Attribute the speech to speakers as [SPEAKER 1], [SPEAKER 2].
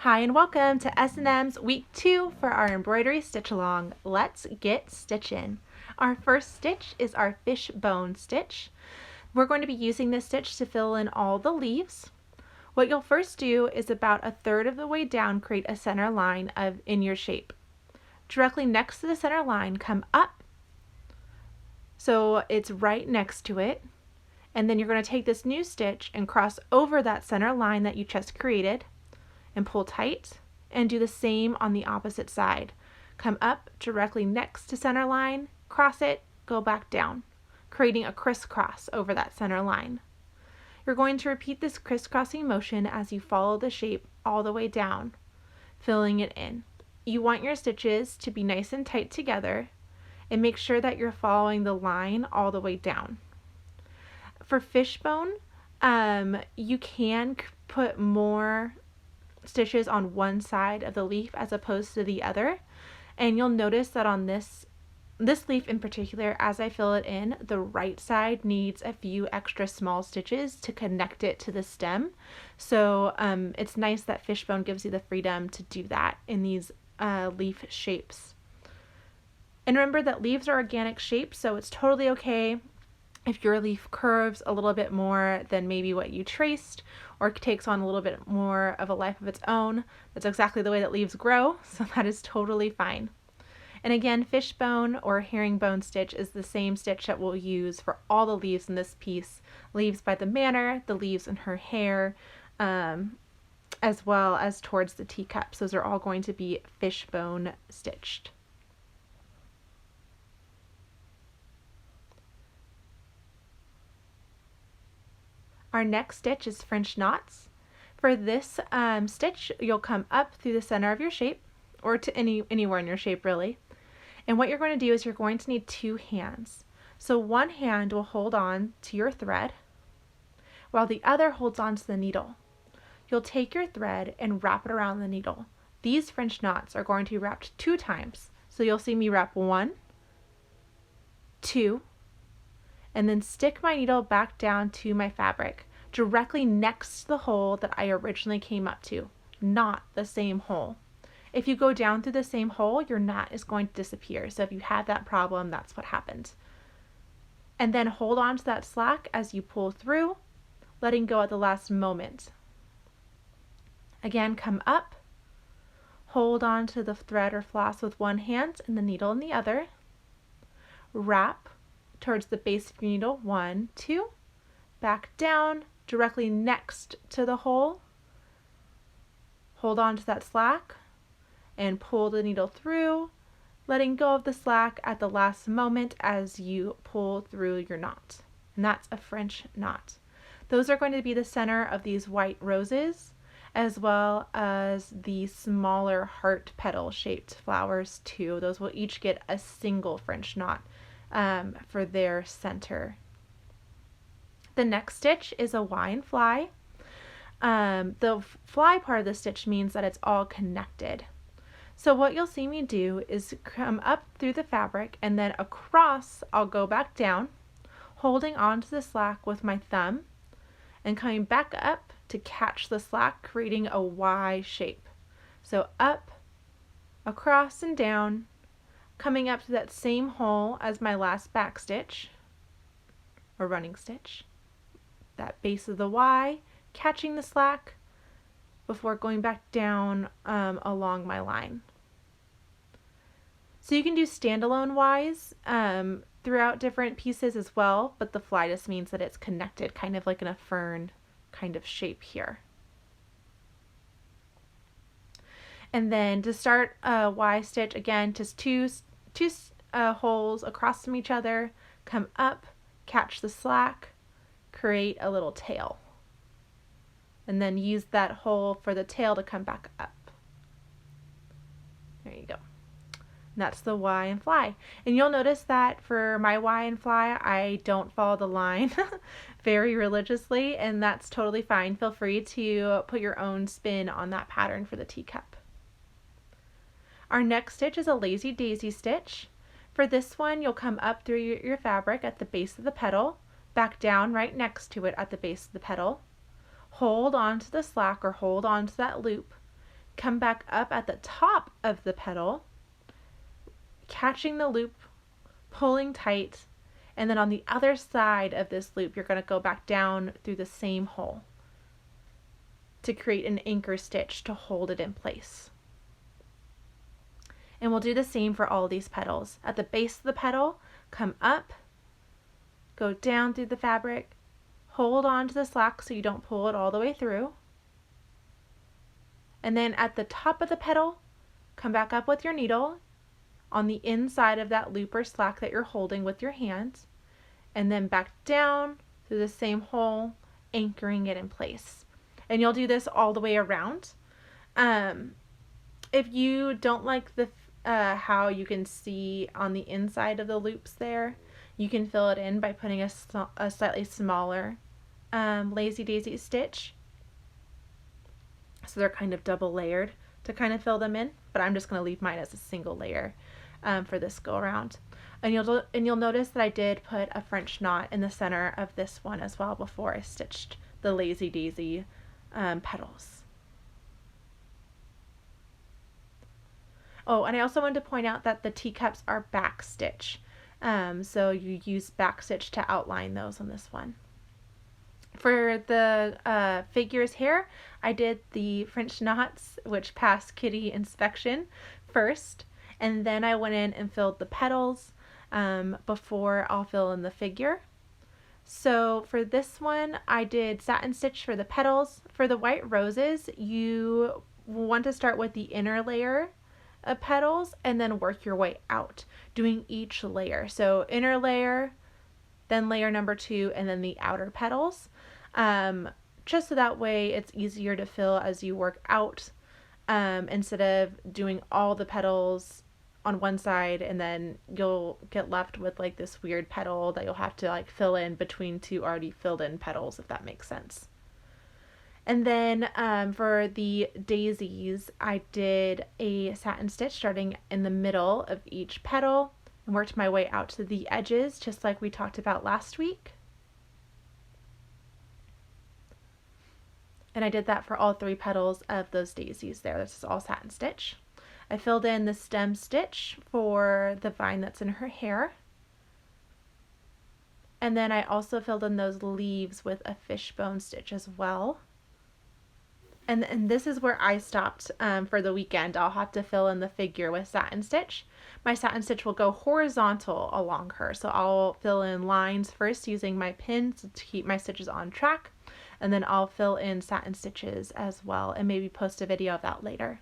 [SPEAKER 1] Hi and welcome to S&M's week 2 for our embroidery stitch along. Let's get stitching. Our first stitch is our fishbone stitch. We're going to be using this stitch to fill in all the leaves. What you'll first do is about a third of the way down create a center line in your shape. Directly next to the center line, come up so it's right next to it, and then you're going to take this new stitch and cross over that center line that you just created and pull tight, and do the same on the opposite side. Come up directly next to center line, cross it, go back down, creating a crisscross over that center line. You're going to repeat this crisscrossing motion as you follow the shape all the way down, filling it in. You want your stitches to be nice and tight together, and make sure that you're following the line all the way down. For fishbone, you can put more stitches on one side of the leaf as opposed to the other, and you'll notice that on this leaf in particular, as I fill it in, the right side needs a few extra small stitches to connect it to the stem. So it's nice that fishbone gives you the freedom to do that in these leaf shapes. And remember that leaves are organic shapes, so it's totally okay if your leaf curves a little bit more than maybe what you traced, or takes on a little bit more of a life of its own. That's exactly the way that leaves grow, so that is totally fine. And again, fishbone or herringbone stitch is the same stitch that we'll use for all the leaves in this piece. Leaves by the manor, the leaves in her hair, as well as towards the teacups. Those are all going to be fishbone stitched. Our next stitch is French knots. For this stitch, you'll come up through the center of your shape, or to anywhere in your shape really. And what you're going to do is you're going to need two hands. So one hand will hold on to your thread, while the other holds on to the needle. You'll take your thread and wrap it around the needle. These French knots are going to be wrapped 2 times. So you'll see me wrap 1, 2, and then stick my needle back down to my fabric, directly next to the hole that I originally came up to, not the same hole. If you go down through the same hole, your knot is going to disappear. So if you had that problem, that's what happened. And then hold on to that slack as you pull through, letting go at the last moment. Again, come up, hold on to the thread or floss with one hand and the needle in the other, wrap towards the base of your needle, 1, 2, back down directly next to the hole, hold on to that slack and pull the needle through, letting go of the slack at the last moment as you pull through your knot. And that's a French knot. Those are going to be the center of these white roses, as well as the smaller heart petal shaped flowers too. Those will each get a single French knot for their center. The next stitch is a Y and fly. The fly part of the stitch means that it's all connected. So what you'll see me do is come up through the fabric, and then across I'll go back down, holding onto the slack with my thumb and coming back up to catch the slack, creating a Y shape. So up, across and down, coming up to that same hole as my last back stitch or running stitch, that base of the Y, catching the slack before going back down along my line. So you can do standalone Ys throughout different pieces as well, but the fly just means that it's connected, kind of like in a fern kind of shape here. And then to start a Y stitch, again, just two holes across from each other, come up, catch the slack, create a little tail, and then use that hole for the tail to come back up. There you go. And that's the Y and fly. And you'll notice that for my Y and fly, I don't follow the line very religiously, and that's totally fine. Feel free to put your own spin on that pattern for the teacup. Our next stitch is a lazy daisy stitch. For this one, you'll come up through your fabric at the base of the petal, back down right next to it at the base of the petal, hold on to the slack or hold on to that loop, come back up at the top of the petal, catching the loop, pulling tight, and then on the other side of this loop, you're going to go back down through the same hole to create an anchor stitch to hold it in place. And we'll do the same for all these petals. At the base of the petal, come up, go down through the fabric, hold on to the slack so you don't pull it all the way through. And then at the top of the petal, come back up with your needle on the inside of that loop or slack that you're holding with your hands, and then back down through the same hole, anchoring it in place. And you'll do this all the way around. If you don't like the how you can see on the inside of the loops there, you can fill it in by putting a slightly smaller lazy daisy stitch. So they're kind of double layered to kind of fill them in, but I'm just going to leave mine as a single layer for this go around. And you'll notice that I did put a French knot in the center of this one as well before I stitched the lazy daisy petals. Oh, and I also wanted to point out that the teacups are back stitch. So you use back stitch to outline those on this one. For the figures here, I did the French knots, which passed Kitty inspection first, and then I went in and filled the petals before I'll fill in the figure. So for this one, I did satin stitch for the petals. For the white roses, you want to start with the inner layer of petals and then work your way out, doing each layer. So inner layer, then layer number 2, and then the outer petals. Just so that way it's easier to fill as you work out, instead of doing all the petals on one side and then you'll get left with like this weird petal that you'll have to like fill in between 2 already filled in petals, if that makes sense. And then for the daisies, I did a satin stitch starting in the middle of each petal and worked my way out to the edges, just like we talked about last week. And I did that for all 3 petals of those daisies there. This is all satin stitch. I filled in the stem stitch for the vine that's in her hair. And then I also filled in those leaves with a fishbone stitch as well. And this is where I stopped for the weekend. I'll have to fill in the figure with satin stitch. My satin stitch will go horizontal along her. So I'll fill in lines first using my pins to keep my stitches on track. And then I'll fill in satin stitches as well and maybe post a video of that later.